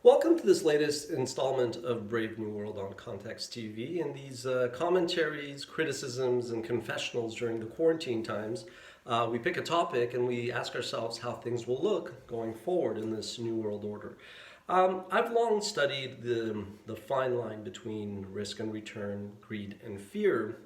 Welcome to this latest installment of Brave New World on ContextTV. And these commentaries, criticisms, and confessionals during the quarantine times, we pick a topic and we ask ourselves how things will look going forward in this new world order. I've long studied the fine line between risk and return, greed and fear.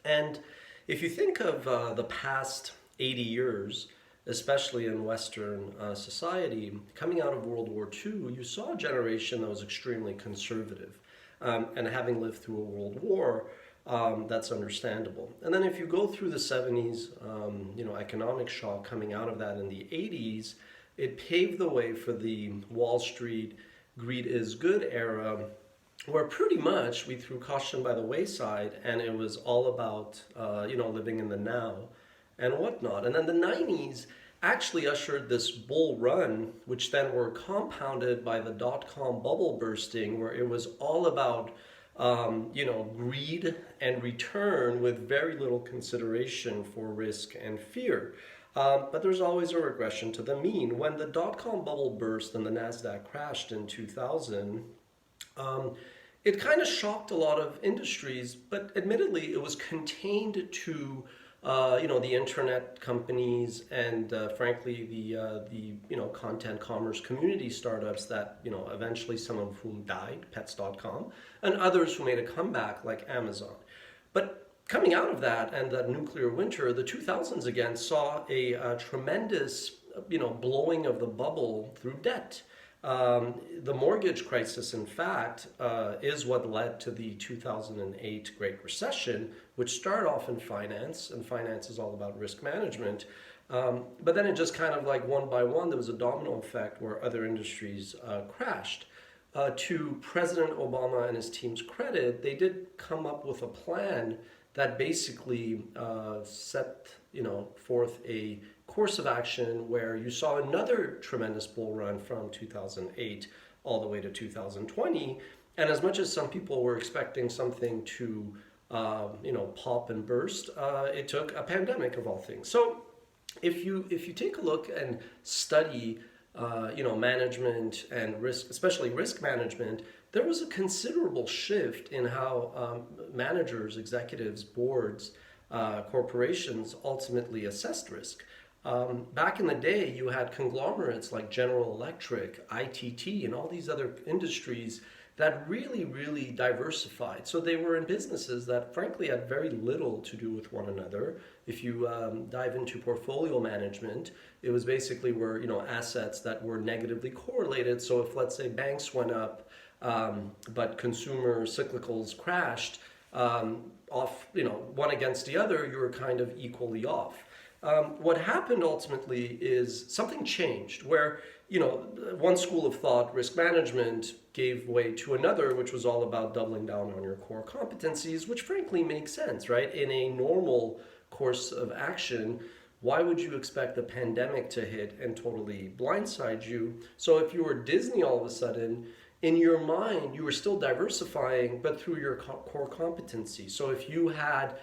And if you think of the past 80 years, especially in Western society, coming out of World War II, you saw a generation that was extremely conservative. And having lived through a world war, that's understandable. And then if you go through the 70s, economic shock coming out of that in the 80s, it paved the way for the Wall Street greed is good era, where pretty much we threw caution by the wayside and it was all about, living in the now and whatnot. And then the 90s actually ushered this bull run, which then were compounded by the dot-com bubble bursting, where it was all about, greed and return with very little consideration for risk and fear. But there's always a regression to the mean. When the dot-com bubble burst and the NASDAQ crashed in 2000, it kind of shocked a lot of industries, but admittedly it was contained to the internet companies and frankly the content commerce community startups that eventually some of whom died, pets.com, and others who made a comeback like Amazon. But coming out of that and that nuclear winter, the 2000s again saw a tremendous blowing of the bubble through debt. The mortgage crisis, in fact, is what led to the 2008 Great Recession, which started off in finance, and finance is all about risk management. But then it just kind of like one by one, there was a domino effect where other industries crashed. To President Obama and his team's credit, they did come up with a plan that basically set forth a course of action where you saw another tremendous bull run from 2008 all the way to 2020. And as much as some people were expecting something to pop and burst, it took a pandemic of all things. So if you take a look and study management and risk, especially risk management, there was a considerable shift in how managers, executives, boards, corporations ultimately assessed risk. Back in the day, you had conglomerates like General Electric, ITT, and all these other industries that really, really diversified. So they were in businesses that frankly had very little to do with one another. If you dive into portfolio management, it was basically where assets that were negatively correlated. So if, let's say, banks went up, but consumer cyclicals crashed, off one against the other, you were kind of equally off. What happened ultimately is something changed where, one school of thought, risk management, gave way to another, which was all about doubling down on your core competencies, which frankly makes sense, right? In a normal course of action, why would you expect the pandemic to hit and totally blindside you? So if you were Disney all of a sudden, in your mind, you were still diversifying, but through your core competency. So if you had,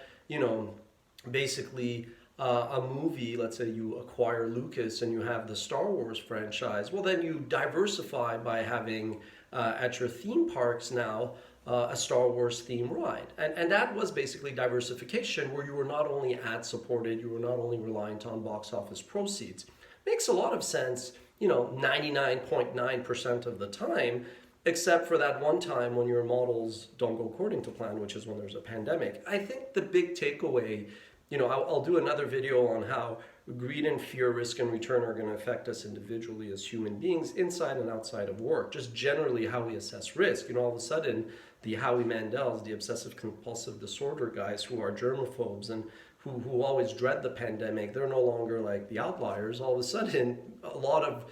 basically a movie, let's say you acquire Lucas and you have the Star Wars franchise, well then you diversify by having at your theme parks now a Star Wars theme ride. And that was basically diversification, where you were not only ad supported, you were not only reliant on box office proceeds. Makes a lot of sense, 99.9% of the time, except for that one time when your models don't go according to plan, which is when there's a pandemic. I think the big takeaway, I'll do another video on how greed and fear, risk and return are going to affect us individually as human beings inside and outside of work. Just generally how we assess risk. All of a sudden, the Howie Mandels, the obsessive compulsive disorder guys who are germaphobes and who always dread the pandemic, they're no longer like the outliers. All of a sudden, a lot of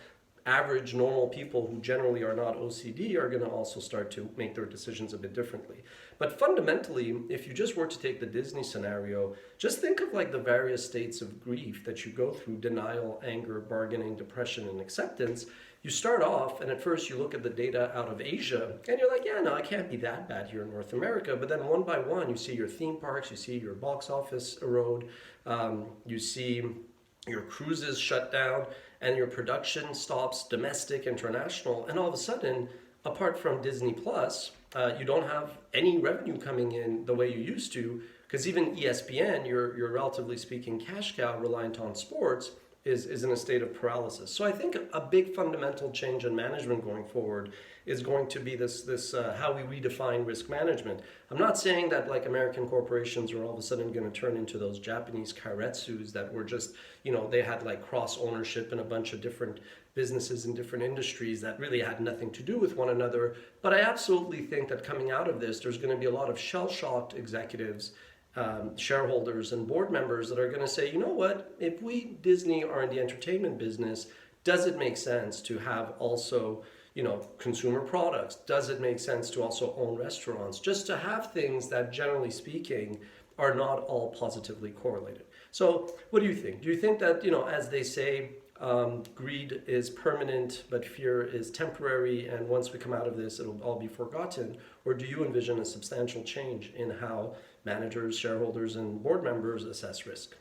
average normal people who generally are not OCD are going to also start to make their decisions a bit differently. But fundamentally, if you just were to take the Disney scenario, just think of like the various states of grief that you go through: denial, anger, bargaining, depression, and acceptance. You start off, and at first you look at the data out of Asia, and you're like, yeah, no, it can't be that bad here in North America. But then one by one, you see your theme parks, you see your box office erode, you see your cruises shut down, and your production stops, domestic, international, and all of a sudden, apart from Disney Plus, you don't have any revenue coming in the way you used to, because even ESPN, your relatively speaking cash cow reliant on sports, is in a state of paralysis. So I think a big fundamental change in management going forward is going to be this how we redefine risk management. I'm not saying that like American corporations are all of a sudden going to turn into those Japanese kairetsus that were just, they had like cross ownership in a bunch of different businesses in different industries that really had nothing to do with one another. But I absolutely think that coming out of this, there's going to be a lot of shell-shocked executives, shareholders and board members that are going to say, you know what, if we, Disney, are in the entertainment business, does it make sense to have also, consumer products? Does it make sense to also own restaurants? Just to have things that, generally speaking, are not all positively correlated. So what do you think? Do you think that, as they say, greed is permanent, but fear is temporary, and once we come out of this, it'll all be forgotten? Or do you envision a substantial change in how managers, shareholders, and board members assess risk?